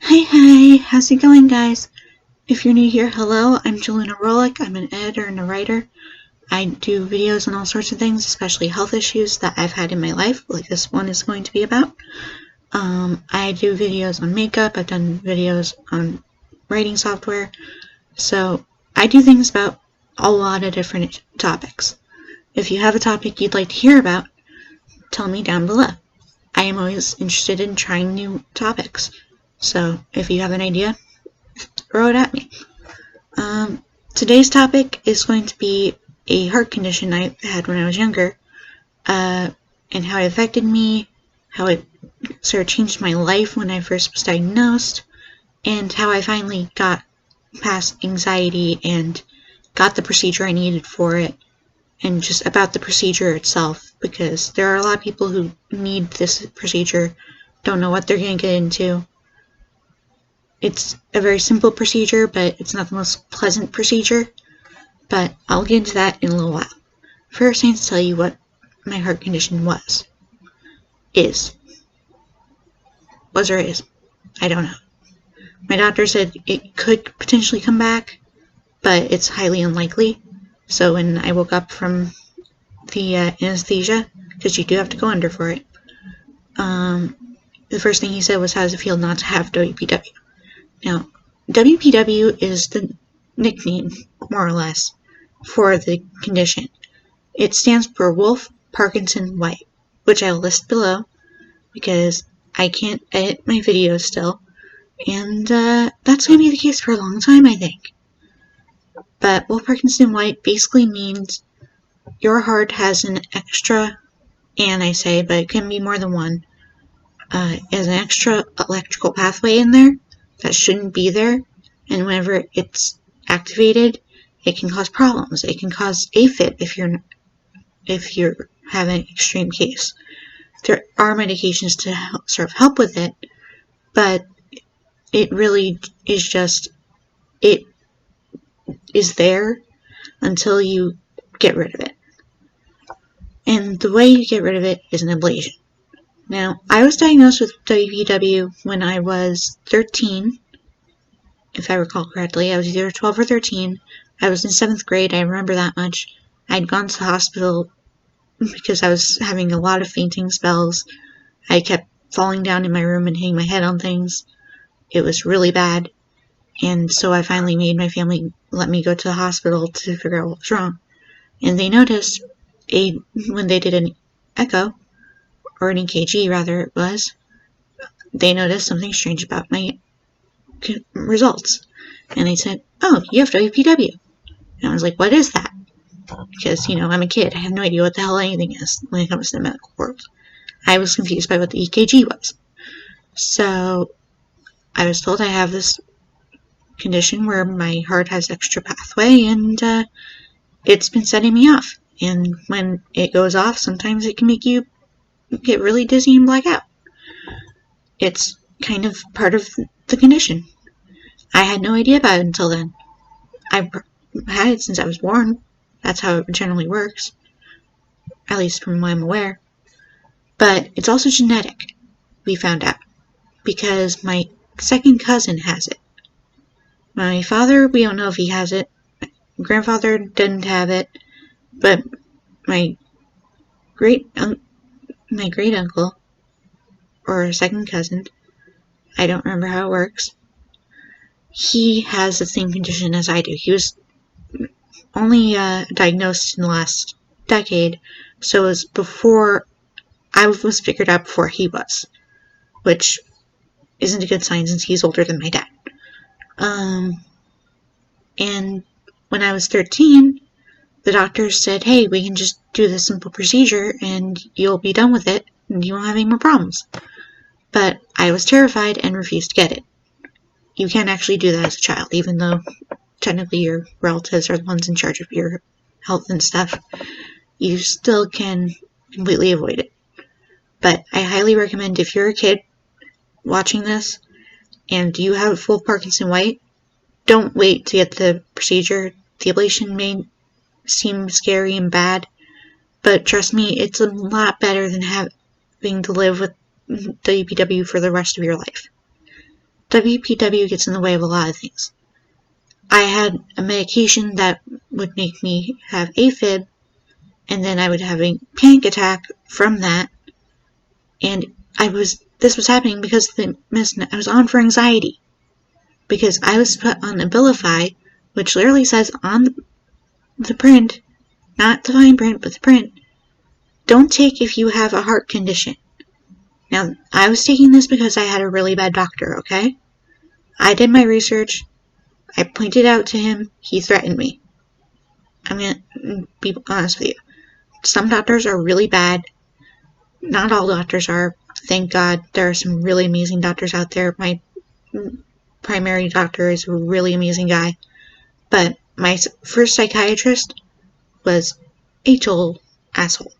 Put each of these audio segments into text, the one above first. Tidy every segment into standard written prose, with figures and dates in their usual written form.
Hi, how's it going, guys? If you're new here, hello, I'm jalunaberry. I'm an editor and a writer. I do videos on all sorts of things, especially health issues that I've had in my life, like this one is going to be about. I do videos on makeup, I've done videos on writing software, so I do things about a lot of different topics. If you have a topic you'd like to hear about, tell me down below. I am always interested in trying new topics, so if you have an idea, throw it at me. Today's topic is going to be a heart condition I had when I was younger, and how it affected me, how it sort of changed my life when I first was diagnosed, and how I finally got past anxiety and got the procedure I needed for it, and just about the procedure itself, because there are a lot of people who need this procedure, don't know what they're going to get into. It's a very simple procedure, but it's not the most pleasant procedure. But I'll get into that in a little while. First, I need to tell you what my heart condition is or is. I don't know. My doctor said it could potentially come back, but it's highly unlikely. So when I woke up from the anesthesia, because you do have to go under for it, the first thing he said was, how does it feel not to have WPW? Now, WPW is the nickname, more or less, for the condition. It stands for Wolff Parkinson White, which I'll list below because I can't edit my videos still, and that's going to be the case for a long time, I think. But Wolff Parkinson White basically means your heart has an extra, and I say, but it can be more than one, has an extra electrical pathway in there that shouldn't be there, and whenever it's activated, it can cause problems. It can cause AFib if you're having an extreme case. There are medications to help with it, but it really is just, it is there until you get rid of it. And the way you get rid of it is an ablation. Now, I was diagnosed with WPW when I was 13, if I recall correctly. I was either 12 or 13. I was in 7th grade, I remember that much. I'd gone to the hospital because I was having a lot of fainting spells. I kept falling down in my room and hitting my head on things. It was really bad. And so I finally made my family let me go to the hospital to figure out what was wrong. And they noticed, when they did an echo, or an EKG rather it was, they noticed something strange about my results. And they said, oh, you have WPW. And I was like, what is that? Because, I'm a kid. I have no idea what the hell anything is when it comes to the medical world. I was confused by what the EKG was. So I was told I have this condition where my heart has extra pathway, and it's been setting me off. And when it goes off, sometimes it can make you get really dizzy and black out. It's kind of part of the condition. I had no idea about it until then. I've had it since I was born. That's how it generally works, at least from what I'm aware. But it's also genetic, we found out, because my second cousin has it. My father, we don't know if he has it. My grandfather didn't have it, but my great uncle, or second cousin, I don't remember how it works, he has the same condition as I do. He was only diagnosed in the last decade, so it was before I was figured out before he was, which isn't a good sign since he's older than my dad. And when I was 13, the doctor said, hey, we can just do this simple procedure and you'll be done with it and you won't have any more problems. But I was terrified and refused to get it. You can't actually do that as a child, even though technically your relatives are the ones in charge of your health and stuff. You still can completely avoid it. But I highly recommend, if you're a kid watching this and you have full Parkinson White, don't wait to get the procedure. The ablation may seem scary and bad, but trust me, it's a lot better than having to live with WPW for the rest of your life. WPW gets in the way of a lot of things. I had a medication that would make me have AFib, and then I would have a panic attack from that, and this was happening because of the medicine I was on for anxiety, because I was put on Abilify, which literally says on the print, not the fine print, but the print, don't take if you have a heart condition. Now, I was taking this because I had a really bad doctor, okay? I did my research. I pointed out to him. He threatened me. I'm going to be honest with you. Some doctors are really bad. Not all doctors are. Thank God there are some really amazing doctors out there. My primary doctor is a really amazing guy. But my first psychiatrist was a total asshole.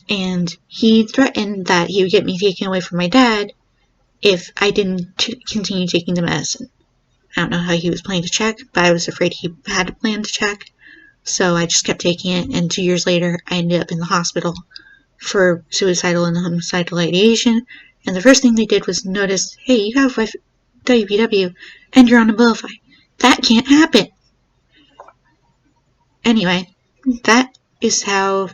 And he threatened that he would get me taken away from my dad if I didn't continue taking the medicine. I don't know how he was planning to check, but I was afraid he had a plan to check. So I just kept taking it, and 2 years later, I ended up in the hospital for suicidal and homicidal ideation. And the first thing they did was notice, hey, you have WPW, and you're on Abilify. That can't happen. Anyway, that is how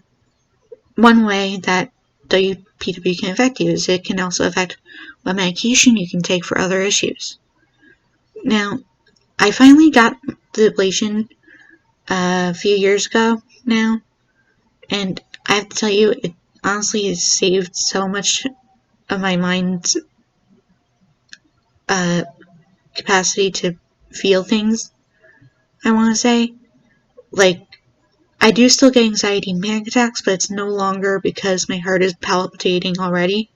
one way that WPW can affect you is it can also affect what medication you can take for other issues. Now, I finally got the ablation a few years ago now, and I have to tell you, it honestly has saved so much of my mind's capacity to feel things, I want to say. Like, I do still get anxiety and panic attacks, but it's no longer because my heart is palpitating already.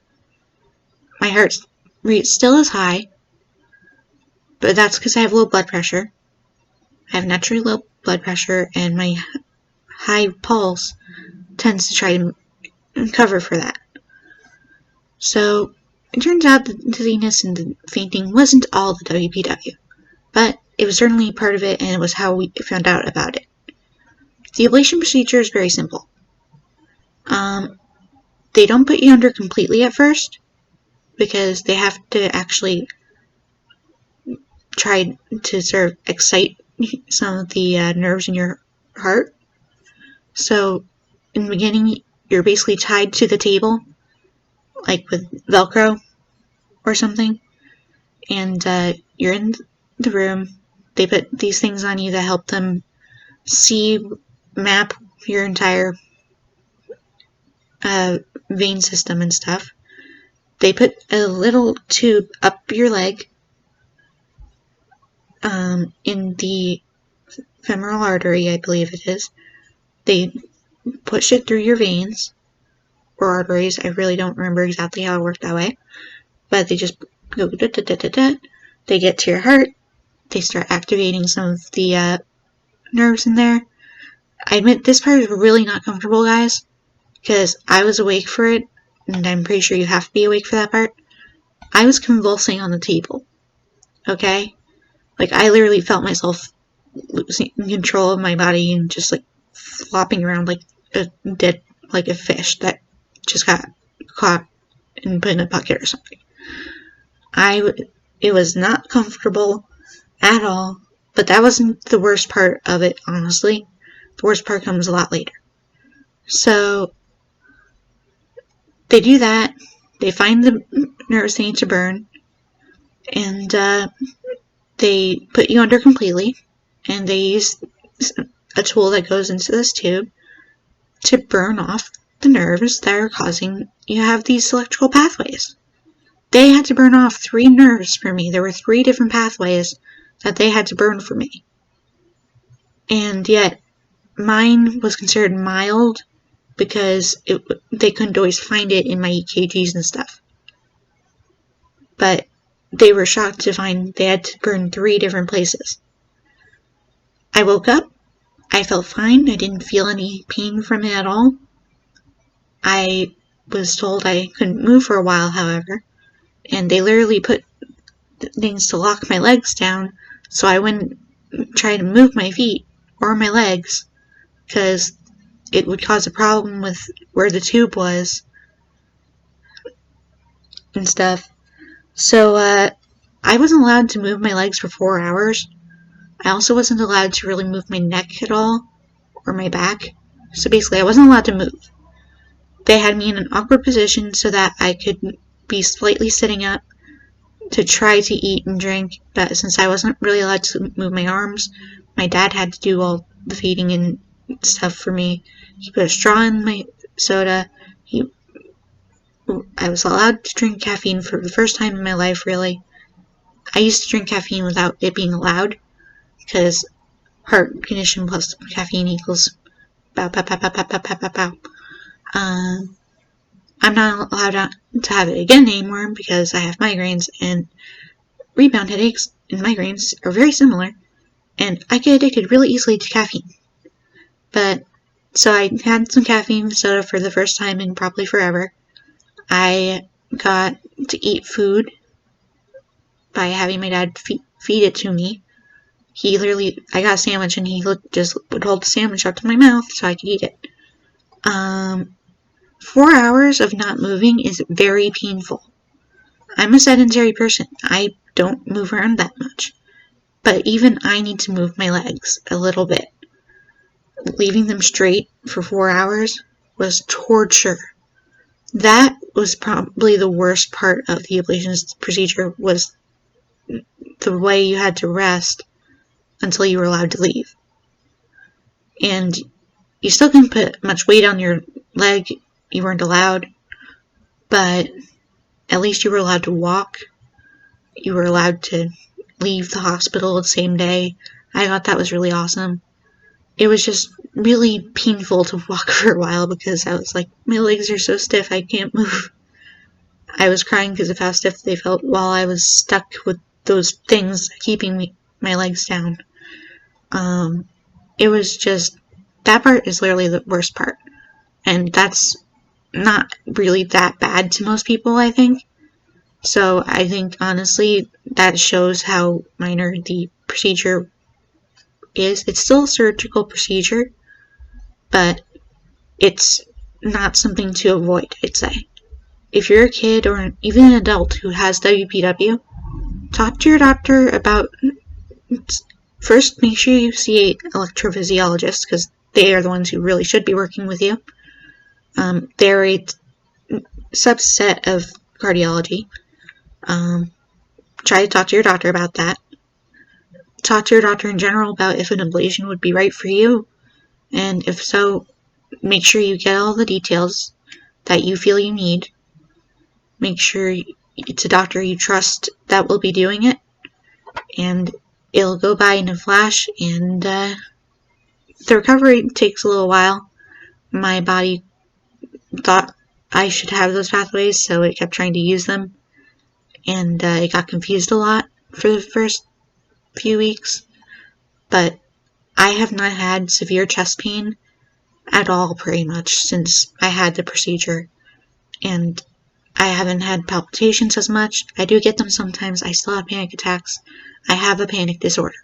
My heart rate still is high, but that's because I have low blood pressure. I have naturally low blood pressure, and my high pulse tends to try to cover for that. So, it turns out the dizziness and the fainting wasn't all the WPW, but it was certainly part of it, and it was how we found out about it. The ablation procedure is very simple. They don't put you under completely at first, because they have to actually try to sort of excite some of the nerves in your heart. So, in the beginning, you're basically tied to the table, like with Velcro or something, and you're in the room. They put these things on you that help them map your entire vein system and stuff. They put a little tube up your leg in the femoral artery, I believe it is. They push it through your veins or arteries. I really don't remember exactly how it worked that way. But they just go da-da-da-da-da. They get to your heart. They start activating some of the nerves in there. I admit this part is really not comfortable, guys, because I was awake for it, and I'm pretty sure you have to be awake for that part. I was convulsing on the table. Okay? Like, I literally felt myself losing control of my body and just, like, flopping around like a fish that just got caught and put in a bucket or something. It was not comfortable at all, but that wasn't the worst part of it, honestly. The worst part comes a lot later. So, they do that, they find the nerves they need to burn, and they put you under completely, and they use a tool that goes into this tube to burn off the nerves that are causing you to have these electrical pathways. They had to burn off 3 nerves for me. There were 3 different pathways that they had to burn for me. And yet, mine was considered mild because they couldn't always find it in my EKGs and stuff. But they were shocked to find they had to burn 3 different places. I woke up. I felt fine. I didn't feel any pain from it at all. I was told I couldn't move for a while, however, and they literally put things to lock my legs down so I wouldn't try to move my feet or my legs because it would cause a problem with where the tube was and stuff. So, I wasn't allowed to move my legs for 4 hours. I also wasn't allowed to really move my neck at all, or my back. So basically, I wasn't allowed to move. They had me in an awkward position so that I could be slightly sitting up to try to eat and drink, but since I wasn't really allowed to move my arms, my dad had to do all the feeding and stuff for me. He put a straw in my soda. I was allowed to drink caffeine for the first time in my life, really. I used to drink caffeine without it being allowed, because heart condition plus caffeine equals bow, bow, bow, bow, bow, bow, bow, bow, bow. I'm not allowed to have it again anymore because I have migraines, and rebound headaches and migraines are very similar, and I get addicted really easily to caffeine. But, so I had some caffeine soda for the first time in probably forever. I got to eat food by having my dad feed it to me. I got a sandwich and he just would hold the sandwich up to my mouth so I could eat it. 4 hours of not moving is very painful. I'm a sedentary person. I don't move around that much. But even I need to move my legs a little bit. Leaving them straight for 4 hours was torture. That was probably the worst part of the ablation procedure, was the way you had to rest until you were allowed to leave. And you still couldn't put much weight on your leg. You weren't allowed. But at least you were allowed to walk. You were allowed to leave the hospital the same day. I thought that was really awesome. It was just really painful to walk for a while because I was like, my legs are so stiff, I can't move. I was crying because of how stiff they felt while I was stuck with those things keeping my legs down. It was just, that part is literally the worst part. And that's not really that bad to most people, I think. So I think, honestly, that shows how minor the procedure is. It's still a surgical procedure, but it's not something to avoid, I'd say. If you're a kid or even an adult who has WPW, talk to your doctor about, first make sure you see an electrophysiologist, because they are the ones who really should be working with you. They're a subset of cardiology. Try to talk to your doctor about that. Talk to your doctor in general about if an ablation would be right for you, and if so, make sure you get all the details that you feel you need. Make sure it's a doctor you trust that will be doing it, and it'll go by in a flash, and the recovery takes a little while. My body thought I should have those pathways, so it kept trying to use them, and it got confused a lot for the first few weeks, but I have not had severe chest pain at all pretty much since I had the procedure, and I haven't had palpitations as much. I do get them sometimes. I still have panic attacks. I have a panic disorder.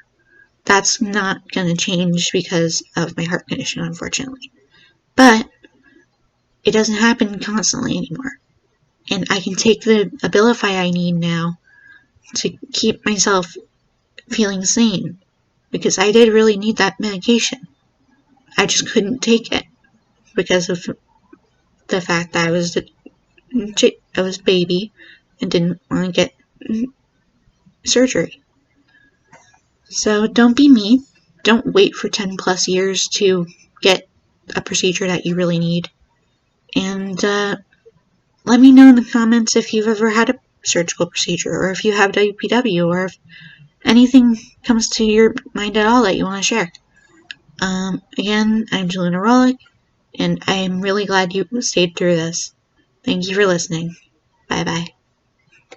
That's not going to change because of my heart condition, unfortunately. But it doesn't happen constantly anymore. And I can take the Abilify I need now to keep myself feeling sane, because I did really need that medication. I just couldn't take it because of the fact that I was a baby and didn't want to get surgery. So don't be me. Don't wait for 10 plus years to get a procedure that you really need. And let me know in the comments if you've ever had a surgical procedure, or if you have WPW, or if anything comes to your mind at all that you want to share. Again, I'm jalunaberry, and I am really glad you stayed through this. Thank you for listening. Bye bye.